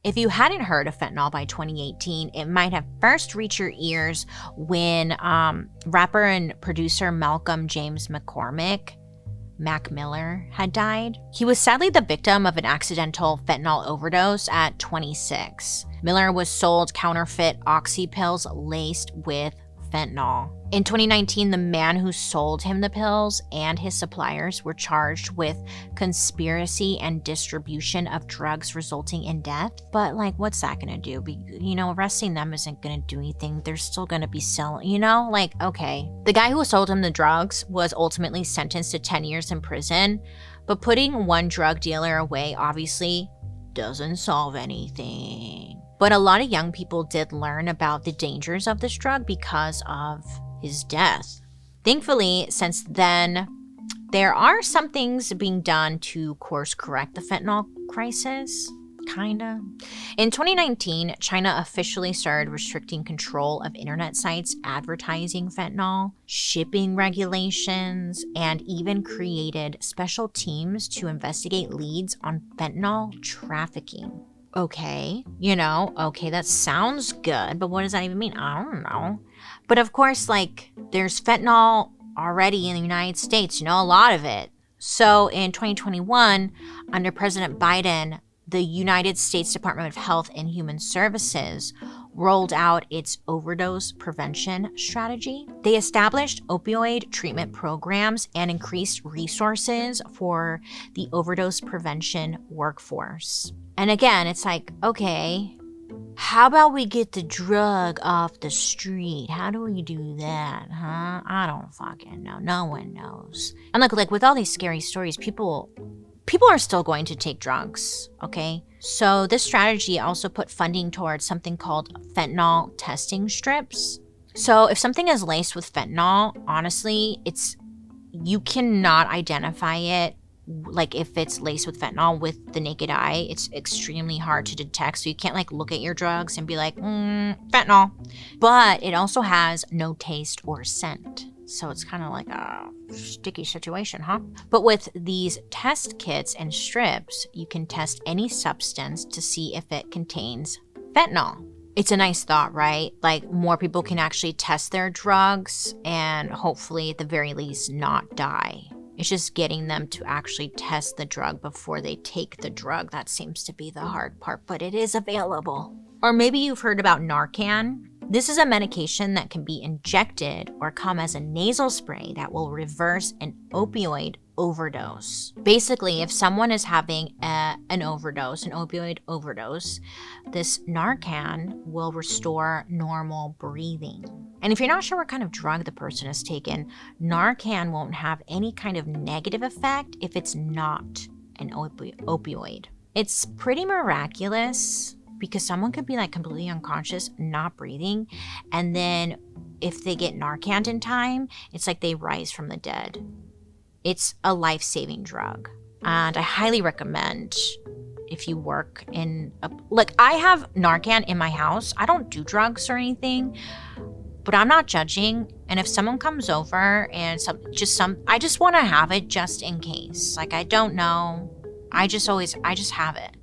If you hadn't heard of fentanyl by 2018, it might have first reached your ears when rapper and producer Malcolm James McCormick, Mac Miller, had died. He was sadly the victim of an accidental fentanyl overdose at 26. Miller was sold counterfeit oxy pills laced with fentanyl. In 2019, the man who sold him the pills and his suppliers were charged with conspiracy and distribution of drugs resulting in death. But like, what's that gonna do? Arresting them isn't gonna do anything. They're still gonna be selling, okay. The guy who sold him the drugs was ultimately sentenced to 10 years in prison, but putting one drug dealer away obviously doesn't solve anything. But a lot of young people did learn about the dangers of this drug because of his death. Thankfully, since then, there are some things being done to course correct the fentanyl crisis. Kinda. In 2019, China officially started restricting control of internet sites advertising fentanyl, shipping regulations, and even created special teams to investigate leads on fentanyl trafficking. Okay, that sounds good, but what does that even mean? I don't know. But of course, there's fentanyl already in the United States, a lot of it. So in 2021, under President Biden, the United States Department of Health and Human Services rolled out its overdose prevention strategy. They established opioid treatment programs and increased resources for the overdose prevention workforce. And again, it's okay, how about we get the drug off the street? How do we do that, huh? I don't fucking know. No one knows. And look, with all these scary stories, people are still going to take drugs, okay? So this strategy also put funding towards something called fentanyl testing strips. So if something is laced with fentanyl, honestly, you cannot identify it. If it's laced with fentanyl with the naked eye, it's extremely hard to detect. So you can't look at your drugs and be fentanyl. But it also has no taste or scent. So it's kind of like a sticky situation, huh? But with these test kits and strips, you can test any substance to see if it contains fentanyl. It's a nice thought, right? More people can actually test their drugs and hopefully at the very least not die. It's just getting them to actually test the drug before they take the drug. That seems to be the hard part, but it is available. Or maybe you've heard about Narcan. This is a medication that can be injected or come as a nasal spray that will reverse an opioid overdose. Basically, if someone is having an opioid overdose, this Narcan will restore normal breathing. And if you're not sure what kind of drug the person has taken, Narcan won't have any kind of negative effect if it's not an opioid. It's pretty miraculous because someone could be completely unconscious, not breathing, and then if they get Narcan in time, it's they rise from the dead. It's a life-saving drug, and I highly recommend if you work in I have Narcan in my house. I don't do drugs or anything, but I'm not judging. And if someone comes over and I just want to have it just in case. I don't know. I just have it.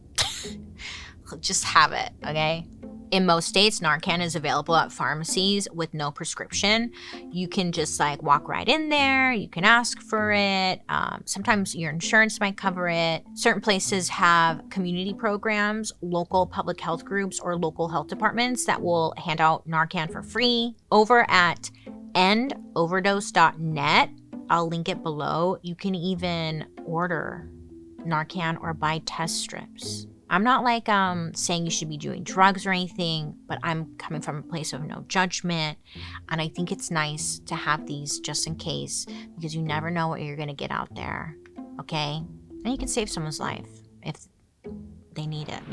Just have it, okay? In most states, Narcan is available at pharmacies with no prescription. You can just walk right in there. You can ask for it. Sometimes your insurance might cover it. Certain places have community programs, local public health groups, or local health departments that will hand out Narcan for free. Over at endoverdose.net, I'll link it below. You can even order Narcan or buy test strips. I'm not saying you should be doing drugs or anything, but I'm coming from a place of no judgment. And I think it's nice to have these just in case, because you never know what you're going to get out there. Okay? And you can save someone's life if they need it,